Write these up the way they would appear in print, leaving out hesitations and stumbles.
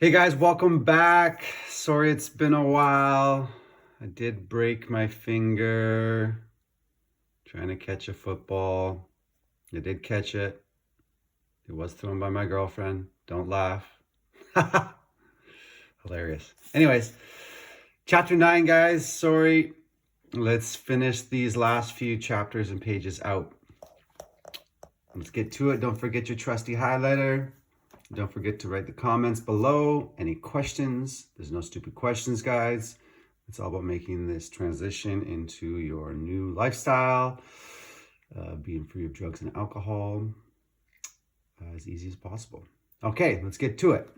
Hey guys, welcome back. Sorry it's been a while. I did break my finger trying to catch a football. I did catch it. It was thrown by my girlfriend. Don't laugh. Hilarious. Anyways, chapter 9, guys. Sorry. Let's finish these last few chapters and pages out. Let's get to it. Don't forget your trusty highlighter. Don't forget to write the comments below. Any questions? There's no stupid questions, guys. It's all about making this transition into your new lifestyle, being free of drugs and alcohol as easy as possible. Okay, let's get to it.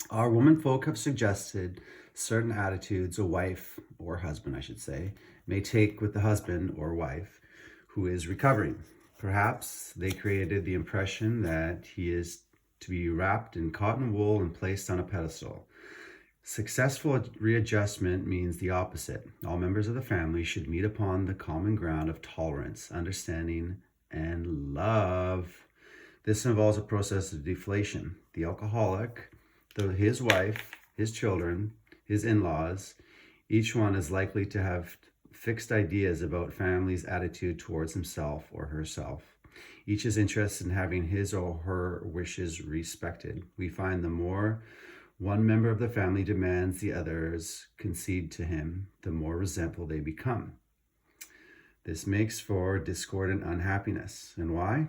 Our womenfolk have suggested certain attitudes a wife, or husband I should say, may take with the husband or wife who is recovering. Perhaps they created the impression that he is to be wrapped in cotton wool and placed on a pedestal. Successful readjustment means the opposite. All members of the family should meet upon the common ground of tolerance, understanding, and love. This involves a process of deflation. The alcoholic, his wife, his children, his in-laws, each one is likely to have fixed ideas about family's attitude towards himself or herself. Each is interested in having his or her wishes respected. We find the more one member of the family demands the others concede to him, the more resentful they become. This makes for discord and unhappiness. And why?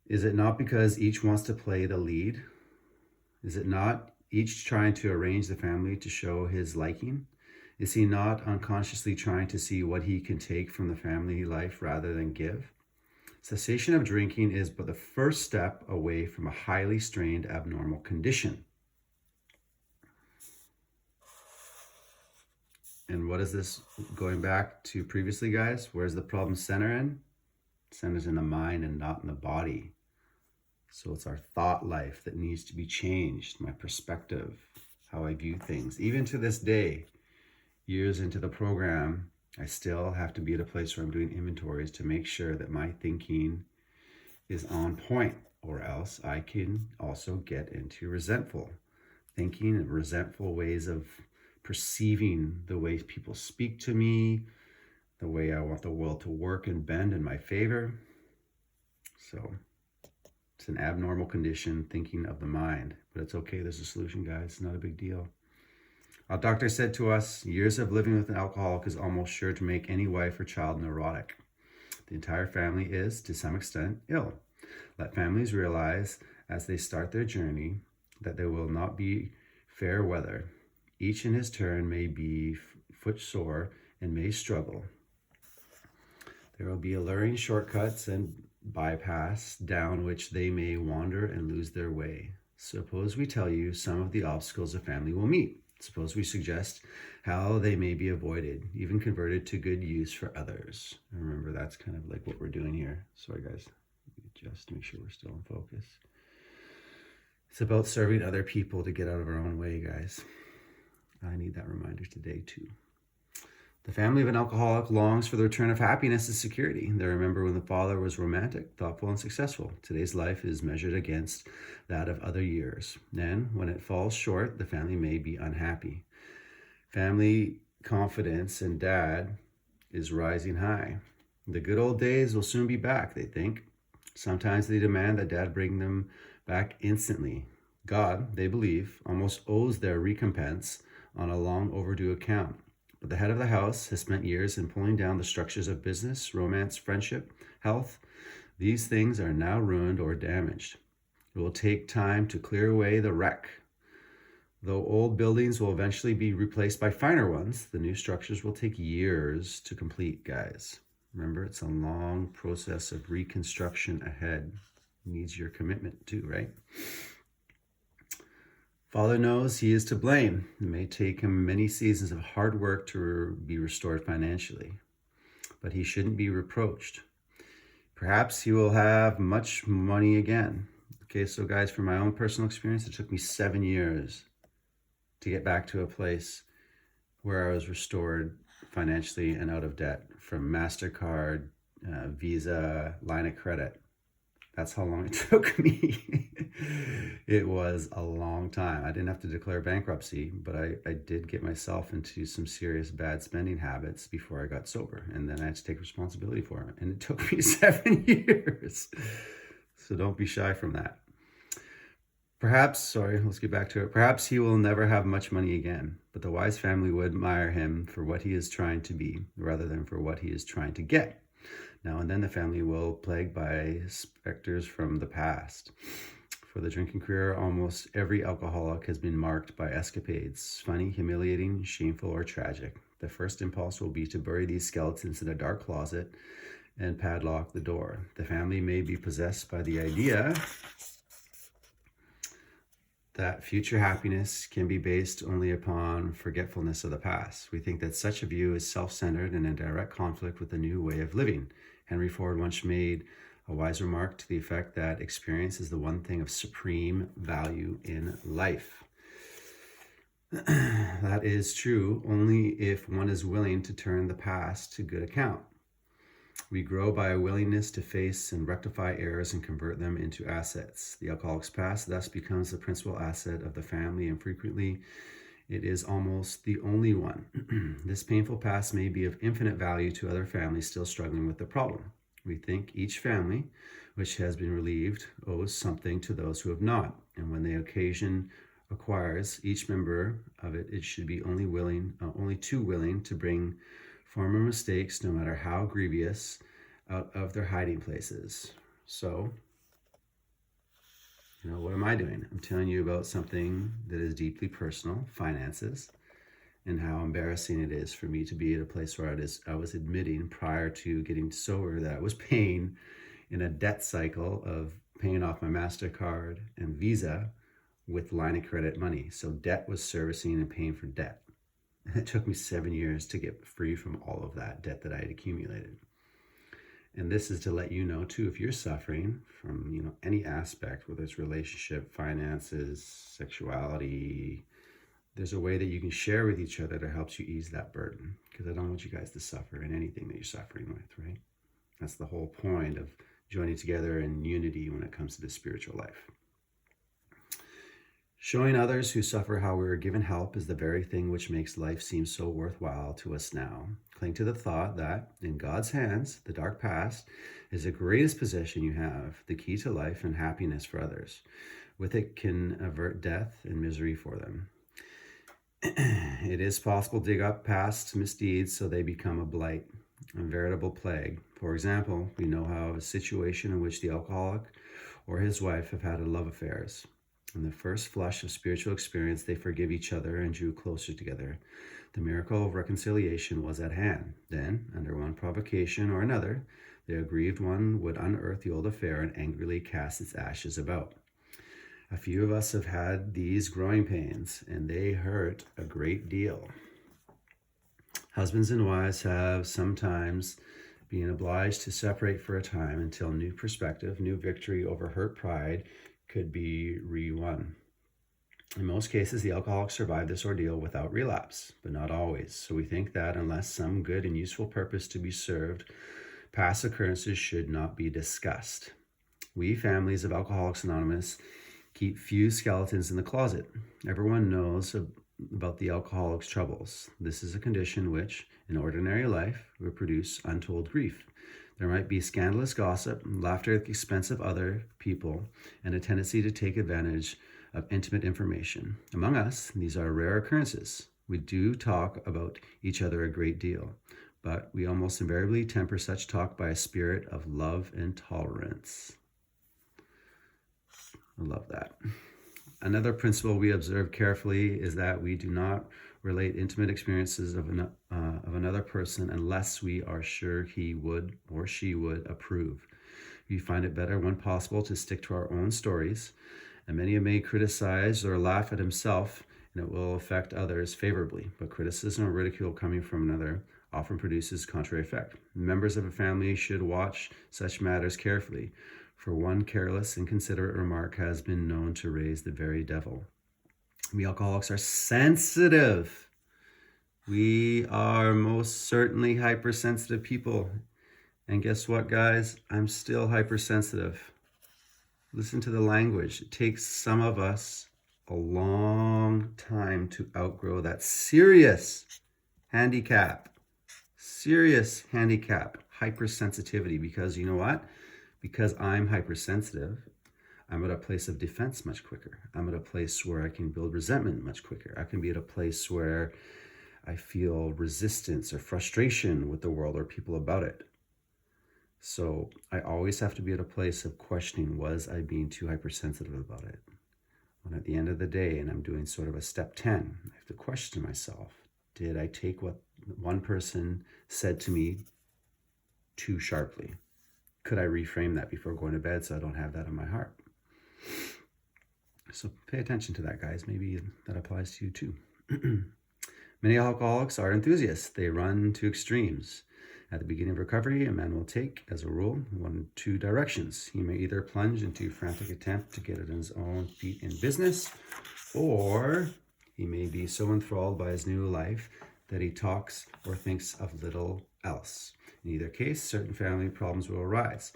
Is it not because each wants to play the lead? Is it not each trying to arrange the family to show his liking? Is he not unconsciously trying to see what he can take from the family life rather than give? Cessation of drinking is but the first step away from a highly strained abnormal condition. And what is this going back to previously, guys? Where's the problem center in? It centers in the mind and not in the body. So it's our thought life that needs to be changed, my perspective, how I view things. Even to this day, years into the program, I still have to be at a place where I'm doing inventories to make sure that my thinking is on point, or else I can also get into resentful thinking and resentful ways of perceiving the way people speak to me, the way I want the world to work and bend in my favor. So it's an abnormal condition, thinking of the mind, but it's okay. There's a solution, guys. It's not a big deal. Our doctor said to us, years of living with an alcoholic is almost sure to make any wife or child neurotic. The entire family is, to some extent, ill. Let families realize as they start their journey that there will not be fair weather. Each in his turn may be footsore and may struggle. There will be alluring shortcuts and bypass down which they may wander and lose their way. Suppose we tell you some of the obstacles a family will meet. Suppose we suggest how they may be avoided, even converted to good use for others. And remember, that's kind of like what we're doing here. Sorry, guys. Just make sure we're still in focus. It's about serving other people to get out of our own way, guys. I need that reminder today, too. The family of an alcoholic longs for the return of happiness and security. They remember when the father was romantic, thoughtful, and successful. Today's life is measured against that of other years. Then, when it falls short, the family may be unhappy. Family confidence in dad is rising high. The good old days will soon be back, they think. Sometimes they demand that dad bring them back instantly. God, they believe, almost owes their recompense on a long overdue account. But the head of the house has spent years in pulling down the structures of business, romance, friendship, health. These things are now ruined or damaged. It will take time to clear away the wreck. Though old buildings will eventually be replaced by finer ones, the new structures will take years to complete, guys. Remember, it's a long process of reconstruction ahead. It needs your commitment too, right? Father knows he is to blame. It may take him many seasons of hard work to be restored financially, but he shouldn't be reproached. Perhaps he will have much money again. Okay, so guys, from my own personal experience, it took me 7 years to get back to a place where I was restored financially and out of debt from MasterCard, Visa, line of credit. That's how long it took me. It was a long time. I didn't have to declare bankruptcy, but I did get myself into some serious bad spending habits before I got sober. And then I had to take responsibility for it. And it took me 7 years. So don't be shy from that. Let's get back to it. Perhaps he will never have much money again, but the wise family would admire him for what he is trying to be rather than for what he is trying to get. Now and then the family will plagued by specters from the past. For the drinking career, almost every alcoholic has been marked by escapades, funny, humiliating, shameful, or tragic. The first impulse will be to bury these skeletons in a dark closet and padlock the door. The family may be possessed by the idea that future happiness can be based only upon forgetfulness of the past. We think that such a view is self-centered and in direct conflict with the new way of living. Henry Ford once made a wise remark to the effect that experience is the one thing of supreme value in life. That is true only if one is willing to turn the past to good account. We grow by a willingness to face and rectify errors and convert them into assets. The alcoholic's past thus becomes the principal asset of the family, and frequently it is almost the only one. This painful past may be of infinite value to other families still struggling with the problem. We think each family which has been relieved owes something to those who have not, and when the occasion acquires each member of it, it should be only too willing to bring former mistakes, no matter how grievous, out of their hiding places. So, what am I doing? I'm telling you about something that is deeply personal, finances, and how embarrassing it is for me to be at a place where I was admitting prior to getting sober that I was paying in a debt cycle of paying off my MasterCard and Visa with line of credit money. So debt was servicing and paying for debt. It took me 7 years to get free from all of that debt that I had accumulated. And this is to let you know too, if you're suffering from, any aspect, whether it's relationship, finances, sexuality, there's a way that you can share with each other that helps you ease that burden. Because I don't want you guys to suffer in anything that you're suffering with, right? That's the whole point of joining together in unity when it comes to the spiritual life. Showing others who suffer how we are given help is the very thing which makes life seem so worthwhile to us now. Cling to the thought that, in God's hands, the dark past is the greatest possession you have, the key to life and happiness for others. With it can avert death and misery for them. It is possible to dig up past misdeeds so they become a blight, a veritable plague. For example, we know how a situation in which the alcoholic or his wife have had love affairs. In the first flush of spiritual experience, they forgive each other and drew closer together. The miracle of reconciliation was at hand. Then, under one provocation or another, the aggrieved one would unearth the old affair and angrily cast its ashes about. A few of us have had these growing pains, and they hurt a great deal. Husbands and wives have sometimes been obliged to separate for a time until new perspective, new victory over hurt pride could be re-won. In most cases, the alcoholics survive this ordeal without relapse, but not always. So we think that unless some good and useful purpose to be served, past occurrences should not be discussed. We, families of Alcoholics Anonymous, keep few skeletons in the closet. Everyone knows about the alcoholic's troubles. This is a condition which, in ordinary life, would produce untold grief. There might be scandalous gossip, laughter at the expense of other people, and a tendency to take advantage of intimate information. Among us, these are rare occurrences. We do talk about each other a great deal, but we almost invariably temper such talk by a spirit of love and tolerance. I love that. Another principle we observe carefully is that we do not relate intimate experiences of another person unless we are sure he would or she would approve. We find it better when possible to stick to our own stories, and many may criticize or laugh at himself, and it will affect others favorably. But criticism or ridicule coming from another often produces contrary effect. Members of a family should watch such matters carefully, for one careless, inconsiderate remark has been known to raise the very devil. We alcoholics are sensitive. We are most certainly hypersensitive people. And guess what, guys? I'm still hypersensitive. Listen to the language. It takes some of us a long time to outgrow that serious handicap. Serious handicap, hypersensitivity, because you know what? Because I'm hypersensitive, I'm at a place of defense much quicker. I'm at a place where I can build resentment much quicker. I can be at a place where I feel resistance or frustration with the world or people about it. So I always have to be at a place of questioning, was I being too hypersensitive about it? When at the end of the day, and I'm doing sort of a step 10, I have to question myself. Did I take what one person said to me too sharply? Could I reframe that before going to bed so I don't have that in my heart? So pay attention to that, guys. Maybe that applies to you too. Many alcoholics are enthusiasts. They run to extremes. At the beginning of recovery, a man will take, as a rule, one of two directions. He may either plunge into frantic attempt to get it on his own feet in business, or he may be so enthralled by his new life that he talks or thinks of little else. In either case, certain family problems will arise.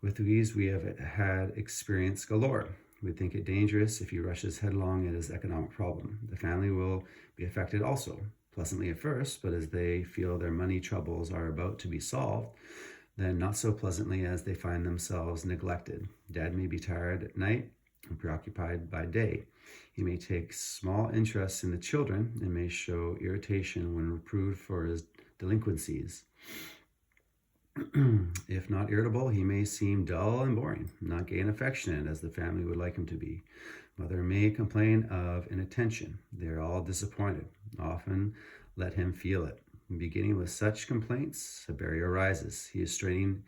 With these, we have had experience galore. We think it dangerous if he rushes headlong at his economic problem. The family will be affected also, pleasantly at first, but as they feel their money troubles are about to be solved, then not so pleasantly as they find themselves neglected. Dad may be tired at night and preoccupied by day. He may take small interest in the children and may show irritation when reproved for his delinquencies. If not irritable, he may seem dull and boring, not gay and affectionate as the family would like him to be. Mother may complain of inattention. They are all disappointed. Often let him feel it. Beginning with such complaints, a barrier arises. He is straining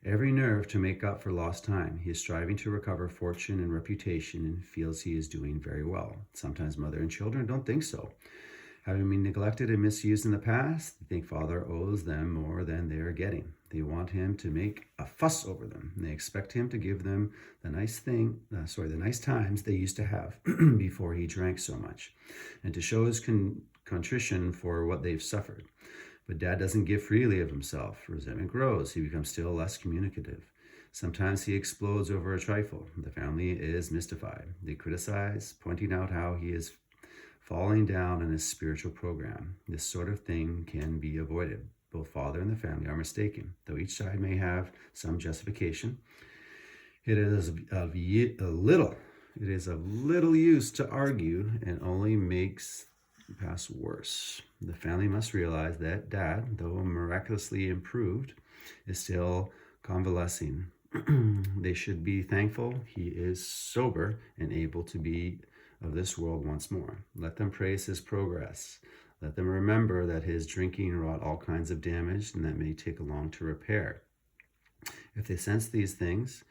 every nerve to make up for lost time. He is striving to recover fortune and reputation and feels he is doing very well. Sometimes mother and children don't think so. Having been neglected and misused in the past, they think father owes them more than they are getting. They want him to make a fuss over them. And they expect him to give them the nice times they used to have before he drank so much, and to show his contrition for what they've suffered. But Dad doesn't give freely of himself. Resentment grows. He becomes still less communicative. Sometimes he explodes over a trifle. The family is mystified. They criticize, pointing out how he is falling down on his spiritual program. This sort of thing can be avoided. Both father and the family are mistaken. Though each side may have some justification, it is of little use to argue, and only makes the past worse. The family must realize that Dad, though miraculously improved, is still convalescing. They should be thankful he is sober and able to be of this world once more. Let them praise his progress. Let them remember that his drinking wrought all kinds of damage and that may take long to repair. If they sense these things,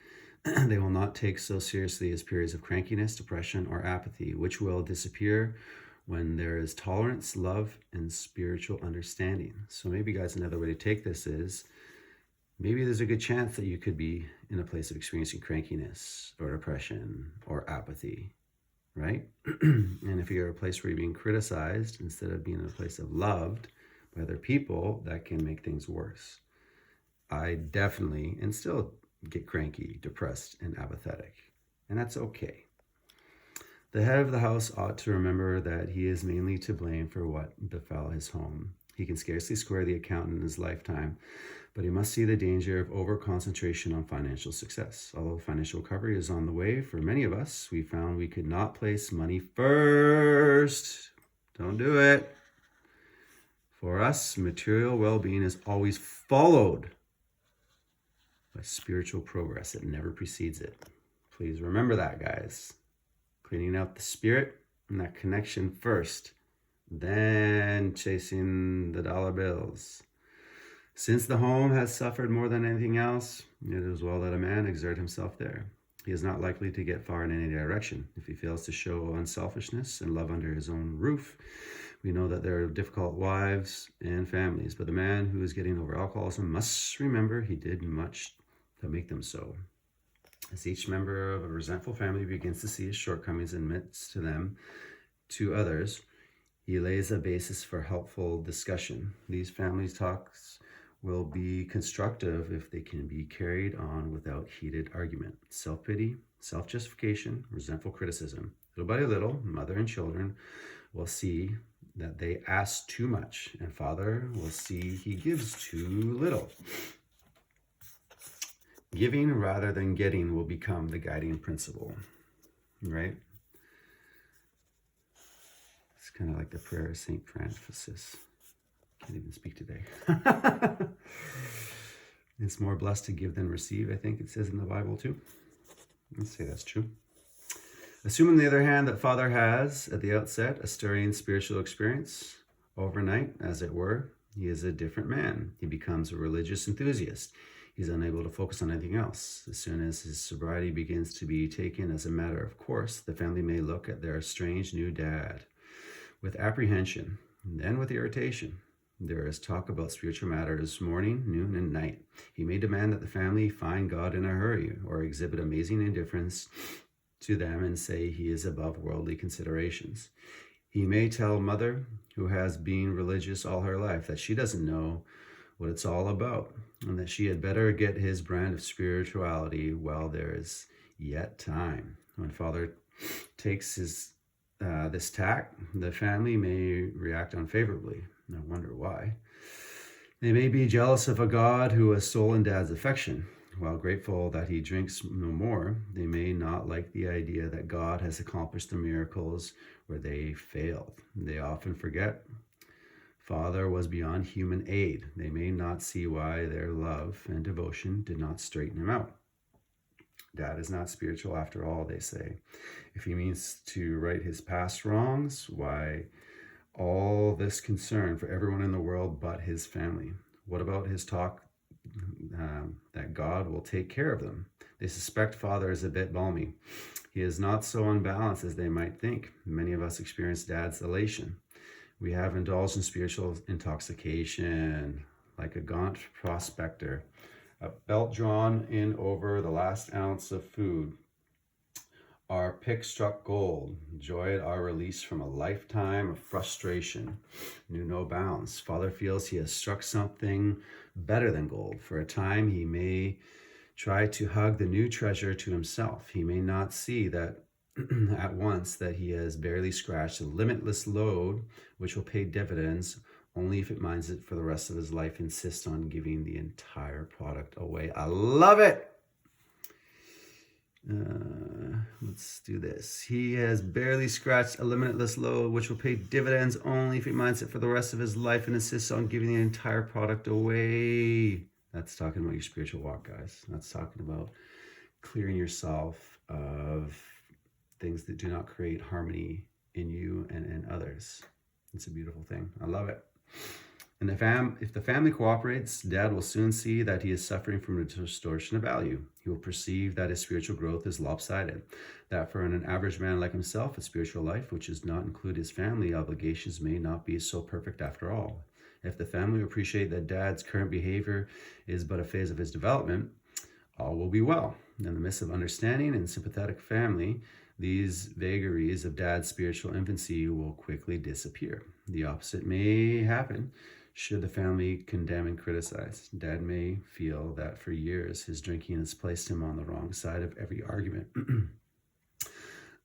they will not take so seriously his periods of crankiness, depression, or apathy, which will disappear when there is tolerance, love, and spiritual understanding. So maybe, guys, another way to take this is, maybe there's a good chance that you could be in a place of experiencing crankiness or depression or apathy, right? And if you're at a place where you're being criticized instead of being in a place of loved by other people, that can make things worse. I definitely and still get cranky, depressed, and apathetic, and that's okay. The head of the house ought to remember that he is mainly to blame for what befell his home. He can scarcely square the account in his lifetime, but he must see the danger of over-concentration on financial success. Although financial recovery is on the way for many of us, we found we could not place money first. Don't do it. For us, material well-being is always followed by spiritual progress. It never precedes it. Please remember that, guys. Cleaning out the spirit and that connection first, then chasing the dollar bills. Since the home has suffered more than anything else, it is well that a man exert himself there. He is not likely to get far in any direction if he fails to show unselfishness and love under his own roof. We know that there are difficult wives and families, but the man who is getting over alcoholism must remember he did much to make them so. As each member of a resentful family begins to see his shortcomings and admits to them to others, he lays a basis for helpful discussion. These family talks will be constructive if they can be carried on without heated argument. Self-pity, self-justification, resentful criticism. Little by little, mother and children will see that they ask too much, and father will see he gives too little. Giving rather than getting will become the guiding principle, right? It's kind of like the prayer of St. Francis. Can't even speak today. It's more blessed to give than receive, I think it says in the Bible too. Let's say that's true. Assume, on the other hand, that father has, at the outset, a stirring spiritual experience. Overnight, as it were, he is a different man. He becomes a religious enthusiast. He's unable to focus on anything else. As soon as his sobriety begins to be taken as a matter of course, the family may look at their strange new dad with apprehension, and then with irritation. There is talk about spiritual matters morning, noon, and night. He may demand that the family find God in a hurry, or exhibit amazing indifference to them and say he is above worldly considerations. He may tell mother, who has been religious all her life, that she doesn't know what it's all about, and that she had better get his brand of spirituality while there is yet time. When father takes this tack, the family may react unfavorably. I wonder why. They may be jealous of a God who has stolen dad's affection. While grateful that he drinks no more, they may not like the idea that God has accomplished the miracles where they failed. They often forget Father was beyond human aid. They may not see why their love and devotion did not straighten him out. Dad is not spiritual after all, they say. If he means to right his past wrongs, why all this concern for everyone in the world but his family? What about his talk that God will take care of them? They suspect father is a bit balmy. He is not so unbalanced as they might think. Many of us experience dad's elation. We have indulged in spiritual intoxication, like a gaunt prospector, a belt drawn in over the last ounce of food. Our pick struck gold, joy at our release from a lifetime of frustration, knew no bounds. Father feels he has struck something better than gold. For a time, he may try to hug the new treasure to himself. He may not see that at once that he has barely scratched a limitless load, which will pay dividends only if it minds it for the rest of his life. Insist on giving the entire product away. I love it. Let's do this. He has barely scratched a limitless load, which will pay dividends only if he minds it for the rest of his life and insists on giving the entire product away. That's talking about your spiritual walk, guys. That's talking about clearing yourself of things that do not create harmony in you and others. It's a beautiful thing. I love it. And if the family cooperates, Dad will soon see that he is suffering from a distortion of value. He will perceive that his spiritual growth is lopsided, that for an average man like himself, a spiritual life, which does not include his family obligations, may not be so perfect after all. If the family appreciate that Dad's current behavior is but a phase of his development, all will be well. In the midst of understanding and sympathetic family, these vagaries of Dad's spiritual infancy will quickly disappear. The opposite may happen should the family condemn and criticize. Dad may feel that for years his drinking has placed him on the wrong side of every argument,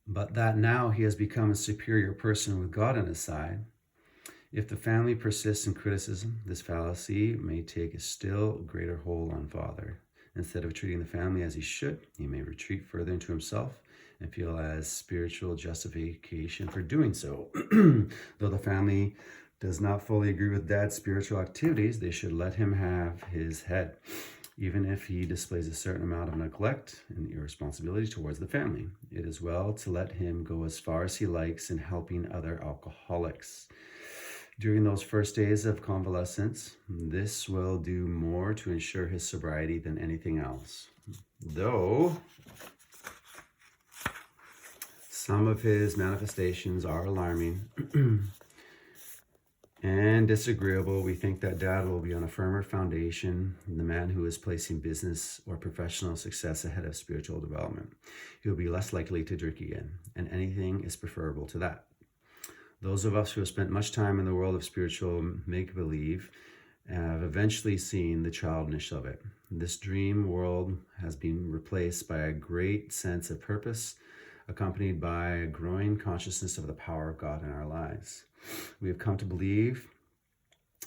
but that now he has become a superior person with God on his side. If the family persists in criticism, this fallacy may take a still greater hold on Father. Instead of treating the family as he should, he may retreat further into himself and feel as spiritual justification for doing so. Though the family does not fully agree with Dad's spiritual activities, they should let him have his head, even if he displays a certain amount of neglect and irresponsibility towards the family. It is well to let him go as far as he likes in helping other alcoholics. During those first days of convalescence, this will do more to ensure his sobriety than anything else. Though some of his manifestations are alarming and disagreeable, we think that Dad will be on a firmer foundation than the man who is placing business or professional success ahead of spiritual development. He will be less likely to drink again, and anything is preferable to that. Those of us who have spent much time in the world of spiritual make-believe have eventually seen the childishness of it. This dream world has been replaced by a great sense of purpose, accompanied by a growing consciousness of the power of God in our lives. We have come to believe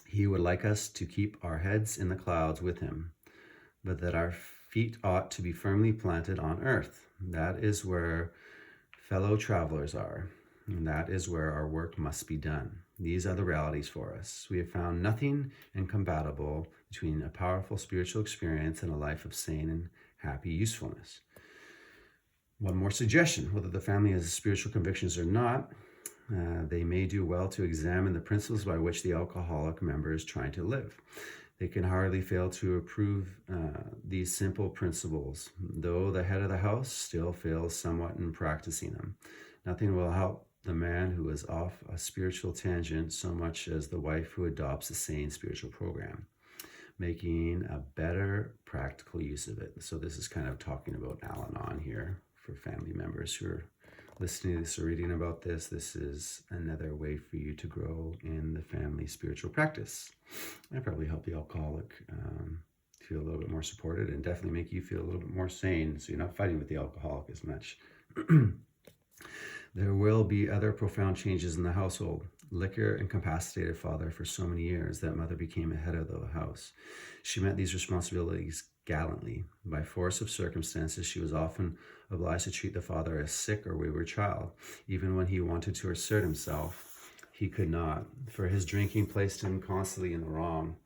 He would like us to keep our heads in the clouds with Him, but that our feet ought to be firmly planted on earth. That is where fellow travelers are, and that is where our work must be done. These are the realities for us. We have found nothing incompatible between a powerful spiritual experience and a life of sane and happy usefulness. One more suggestion: whether the family has spiritual convictions or not, they may do well to examine the principles by which the alcoholic member is trying to live. They can hardly fail to approve these simple principles, though the head of the house still fails somewhat in practicing them. Nothing will help the man who is off a spiritual tangent so much as the wife who adopts a sane spiritual program, making a better practical use of it. So this is kind of talking about Al-Anon here for family members who are listening to this or reading about this. This is another way for you to grow in the family spiritual practice and probably help the alcoholic feel a little bit more supported, and definitely make you feel a little bit more sane so you're not fighting with the alcoholic as much. There will be other profound changes in the household. Liquor incapacitated father for so many years that mother became a head of the house. She met these responsibilities gallantly. By force of circumstances, she was often obliged to treat the father as sick or wayward child. Even when he wanted to assert himself, he could not, for his drinking placed him constantly in the wrong.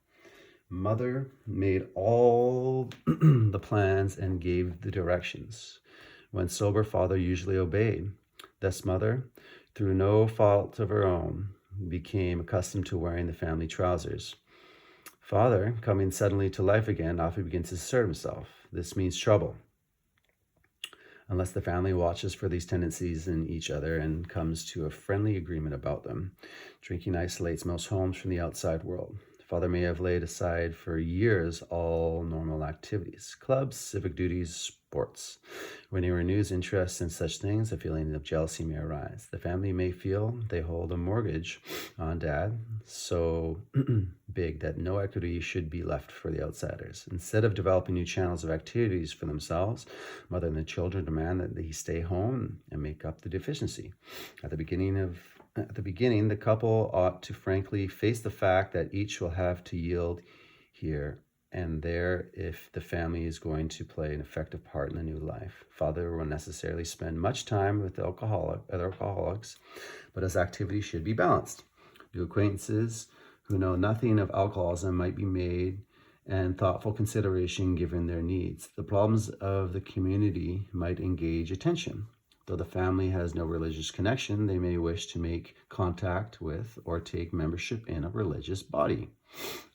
Mother made all the plans and gave the directions. When sober, father usually obeyed. Thus mother, through no fault of her own, became accustomed to wearing the family trousers. Father, coming suddenly to life again, often begins to assert himself. This means trouble, unless the family watches for these tendencies in each other and comes to a friendly agreement about them. Drinking isolates most homes from the outside world. Father may have laid aside for years all normal activities, clubs, civic duties, sports. When he renews interest in such things, a feeling of jealousy may arise. The family may feel they hold a mortgage on dad so big that no equity should be left for the outsiders. Instead of developing new channels of activities for themselves, mother and the children demand that he stay home and make up the deficiency. At the beginning, the couple ought to frankly face the fact that each will have to yield here and there if the family is going to play an effective part in the new life. Father will necessarily spend much time with other alcoholics, but his activity should be balanced. New acquaintances who know nothing of alcoholism might be made, and thoughtful consideration given their needs. The problems of the community might engage attention. Though the family has no religious connection, they may wish to make contact with or take membership in a religious body.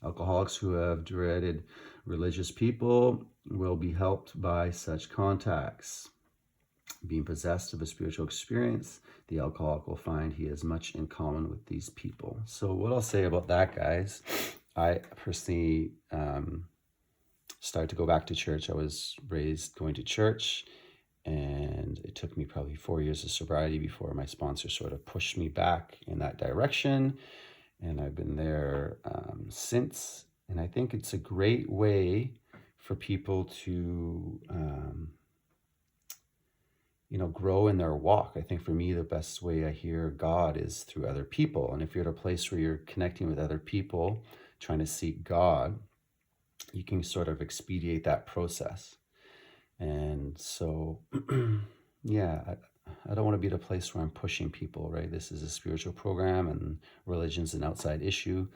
Alcoholics who have dreaded religious people will be helped by such contacts. Being possessed of a spiritual experience, the alcoholic will find he has much in common with these people. So what I'll say about that, guys, I personally started to go back to church. I was raised going to church, and it took me probably 4 years of sobriety before my sponsor sort of pushed me back in that direction. And I've been there since. And I think it's a great way for people to, grow in their walk. I think for me, the best way I hear God is through other people. And if you're at a place where you're connecting with other people, trying to seek God, you can sort of expedite that process. And so, yeah, I don't want to be at a place where I'm pushing people, right? This is a spiritual program and religion's an outside issue.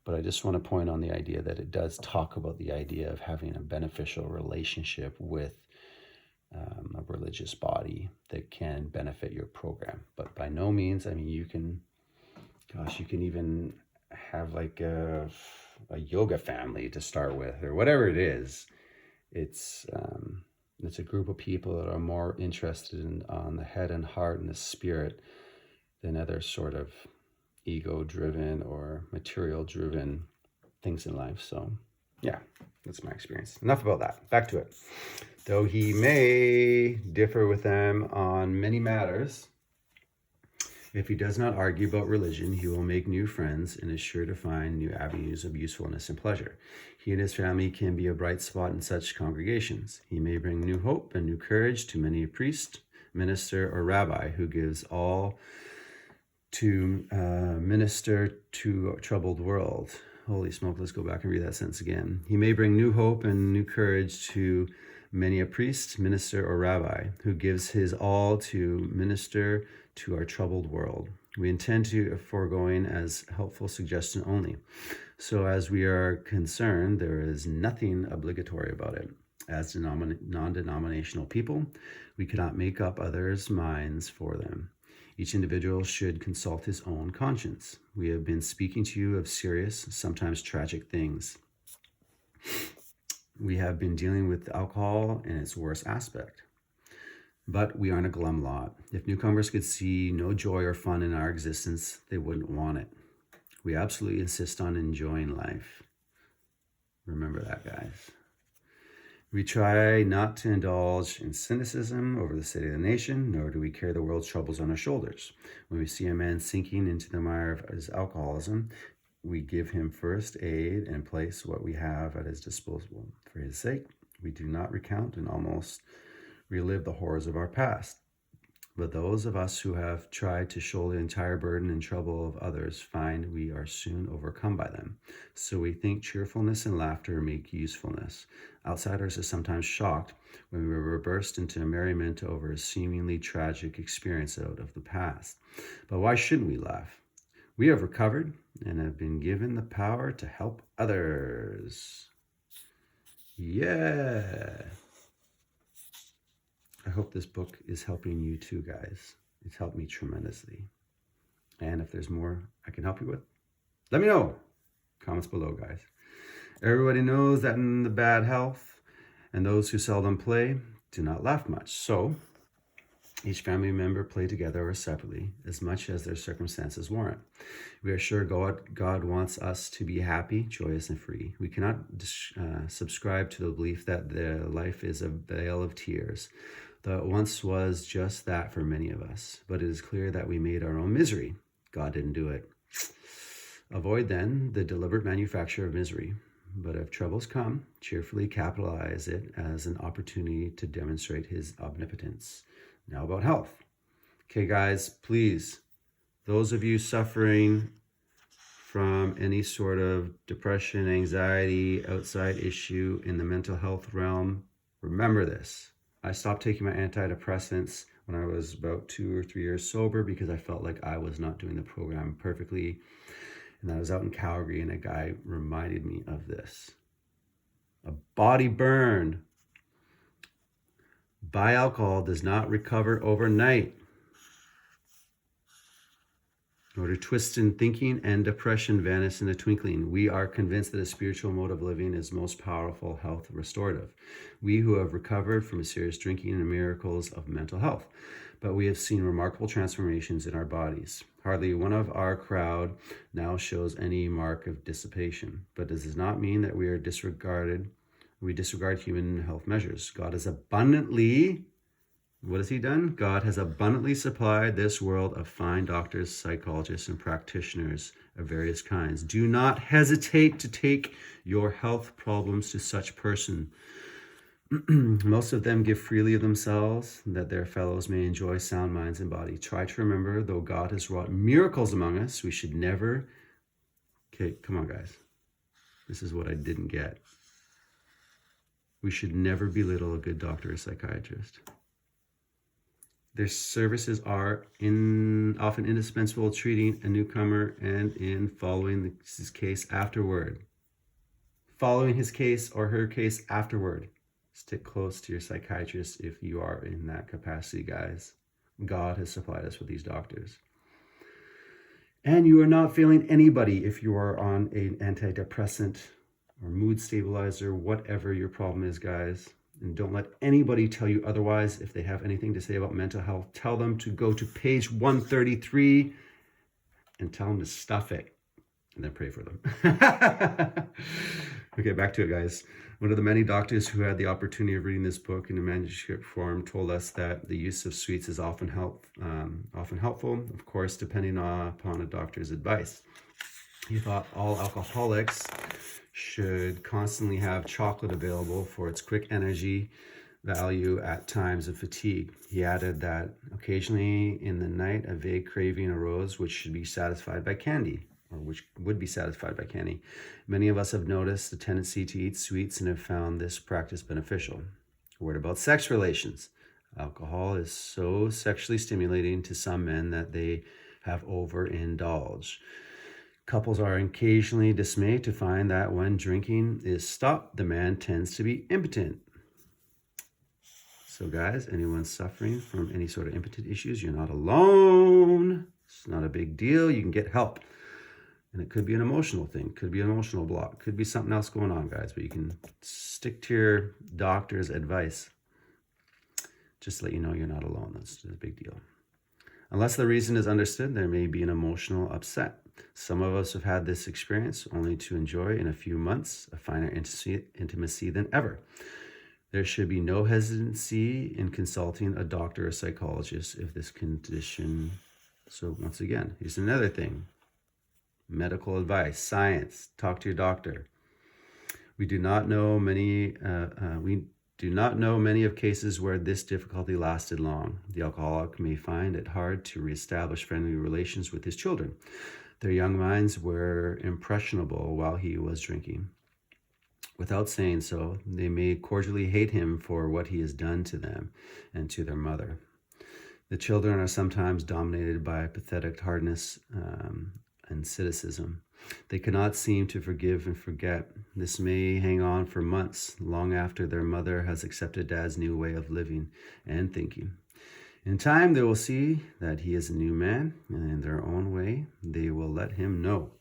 But I just want to point on the idea that it does talk about the idea of having a beneficial relationship with a religious body that can benefit your program. But by no means, I mean, you can even have like a yoga family to start with, or whatever it is. It's a group of people that are more interested on the head and heart and the spirit than other sort of ego-driven or material-driven things in life. So, yeah, that's my experience. Enough about that. Back to it. Though he may differ with them on many matters, If he does not argue about religion, he will make new friends and is sure to find new avenues of usefulness and pleasure. He and his family can be a bright spot in such congregations. He may bring new hope and new courage to many a priest, minister, or rabbi who gives all to minister to a troubled world. Holy smoke, let's go back and read that sentence again. He may bring new hope and new courage to many a priest, minister, or rabbi who gives his all to minister to our troubled world. We intend to foregoing as helpful suggestion only. So as we are concerned, there is nothing obligatory about it. As non-denominational people, we cannot make up others' minds for them. Each individual should consult his own conscience. We have been speaking to you of serious, sometimes tragic things. We have been dealing with alcohol in its worst aspect. But we aren't a glum lot. If newcomers could see no joy or fun in our existence, they wouldn't want it. We absolutely insist on enjoying life. Remember that, guys. We try not to indulge in cynicism over the state of the nation, nor do we carry the world's troubles on our shoulders. When we see a man sinking into the mire of his alcoholism, we give him first aid and place what we have at his disposal. For his sake, we do not recount and almost relive the horrors of our past. But those of us who have tried to shoulder the entire burden and trouble of others find we are soon overcome by them. So we think cheerfulness and laughter make usefulness. Outsiders are sometimes shocked when we burst into merriment over a seemingly tragic experience out of the past. But why shouldn't we laugh? We have recovered and have been given the power to help others. Yeah. I hope this book is helping you too, guys. It's helped me tremendously. And if there's more I can help you with, let me know. Comments below, guys. Everybody knows that in the bad health and those who seldom play do not laugh much. So each family member play together or separately as much as their circumstances warrant. We are sure God wants us to be happy, joyous, and free. We cannot subscribe to the belief that the life is a vale of tears. Though it once was just that for many of us. But it is clear that we made our own misery. God didn't do it. Avoid then the deliberate manufacture of misery. But if troubles come, cheerfully capitalize it as an opportunity to demonstrate his omnipotence. Now about health. Okay, guys, please, those of you suffering from any sort of depression, anxiety, outside issue in the mental health realm, remember this. I stopped taking my antidepressants when I was about 2 or 3 years sober because I felt like I was not doing the program perfectly. And I was out in Calgary and a guy reminded me of this. A body burned by alcohol does not recover overnight. Nor do twists in thinking and depression vanish in a twinkling. We are convinced that a spiritual mode of living is most powerful health restorative. We who have recovered from serious drinking and miracles of mental health. But we have seen remarkable transformations in our bodies. Hardly one of our crowd now shows any mark of dissipation. But this does not mean that we disregard human health measures. God has abundantly, what has he done? God has abundantly supplied this world of fine doctors, psychologists, and practitioners of various kinds. Do not hesitate to take your health problems to such person. Most of them give freely of themselves, that their fellows may enjoy sound minds and body. Try to remember, though God has wrought miracles among us, we should never... Okay, come on, guys. This is what I didn't get. We should never belittle a good doctor or psychiatrist. Their services are often indispensable treating a newcomer and in following his case afterward. Following his case or her case afterward. Stick close to your psychiatrist if you are in that capacity, guys. God has supplied us with these doctors. And you are not failing anybody if you are on an antidepressant or mood stabilizer, whatever your problem is, guys. And don't let anybody tell you otherwise. If they have anything to say about mental health, tell them to go to page 133 and tell them to stuff it. And then pray for them. Okay, back to it, guys. One of the many doctors who had the opportunity of reading this book in a manuscript form told us that the use of sweets is often helpful, of course, depending upon a doctor's advice. He thought all alcoholics should constantly have chocolate available for its quick energy value at times of fatigue. He added that occasionally in the night a vague craving arose which should be satisfied by candy, or which would be satisfied by candy. Many of us have noticed the tendency to eat sweets and have found this practice beneficial. A word about sex relations. Alcohol is so sexually stimulating to some men that they have overindulged. Couples are occasionally dismayed to find that when drinking is stopped, the man tends to be impotent. So guys, anyone suffering from any sort of impotent issues, you're not alone. It's not a big deal. You can get help. And it could be an emotional thing, could be an emotional block, could be something else going on, guys, but you can stick to your doctor's advice. Just to let you know you're not alone. That's a big deal. Unless the reason is understood, there may be an emotional upset. Some of us have had this experience only to enjoy in a few months a finer intimacy than ever. There should be no hesitancy in consulting a doctor or psychologist if this condition. So once again, here's another thing. Medical advice, science, talk to your doctor. We do not know many of cases where this difficulty lasted long. The alcoholic may find it hard to reestablish friendly relations with his children. Their young minds were impressionable while he was drinking. Without saying so, they may cordially hate him for what he has done to them and to their mother. The children are sometimes dominated by pathetic hardness and cynicism. They cannot seem to forgive and forget. This may hang on for months, long after their mother has accepted Dad's new way of living and thinking. In time, they will see that he is a new man, and in their own way, they will let him know.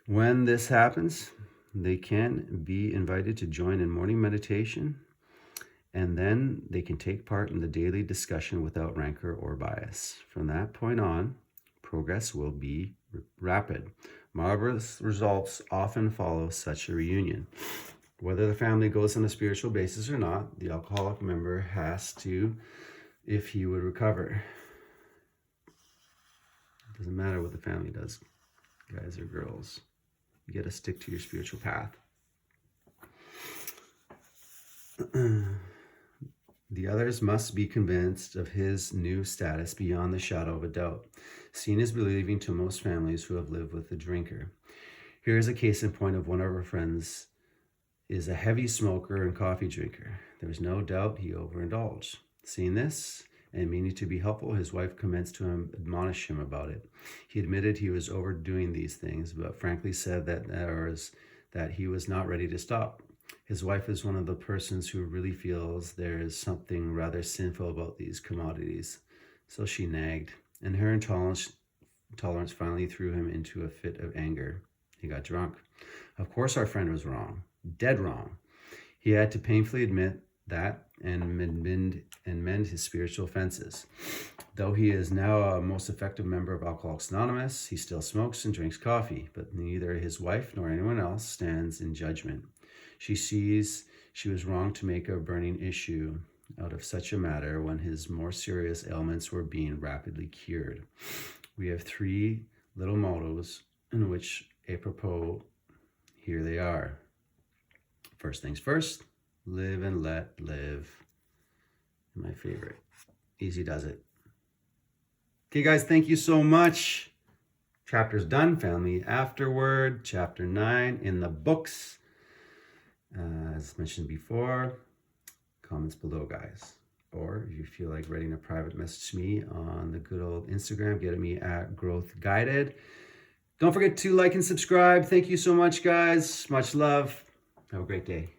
When this happens, they can be invited to join in morning meditation, and then they can take part in the daily discussion without rancor or bias. From that point on, progress will be rapid. Marvelous results often follow such a reunion. Whether the family goes on a spiritual basis or not, the alcoholic member has to, if he would recover. It doesn't matter what the family does, guys or girls. You got to stick to your spiritual path. The others must be convinced of his new status beyond the shadow of a doubt. Seeing is believing to most families who have lived with a drinker. Here is a case in point of one of our friends is a heavy smoker and coffee drinker. There is no doubt he overindulged. Seeing this and meaning to be helpful, his wife commenced to admonish him about it. He admitted he was overdoing these things, but frankly said that he was not ready to stop. His wife is one of the persons who really feels there is something rather sinful about these commodities. So she nagged, and her intolerance finally threw him into a fit of anger. He got drunk. Of course our friend was wrong, dead wrong. He had to painfully admit that and mend his spiritual offenses. Though he is now a most effective member of Alcoholics Anonymous, he still smokes and drinks coffee, but neither his wife nor anyone else stands in judgment. She sees she was wrong to make a burning issue out of such a matter when his more serious ailments were being rapidly cured. We have 3 little mottos in which, apropos, here they are. First things first, live and let live. My favorite. Easy does it. Okay, guys, thank you so much. Chapter's done. Family Afterward, chapter 9 in the books. As mentioned before, comments below, guys. Or if you feel like writing a private message to me on the good old Instagram, get at me at Growth Guided. Don't forget to like and subscribe. Thank you so much, guys. Much love. Have a great day.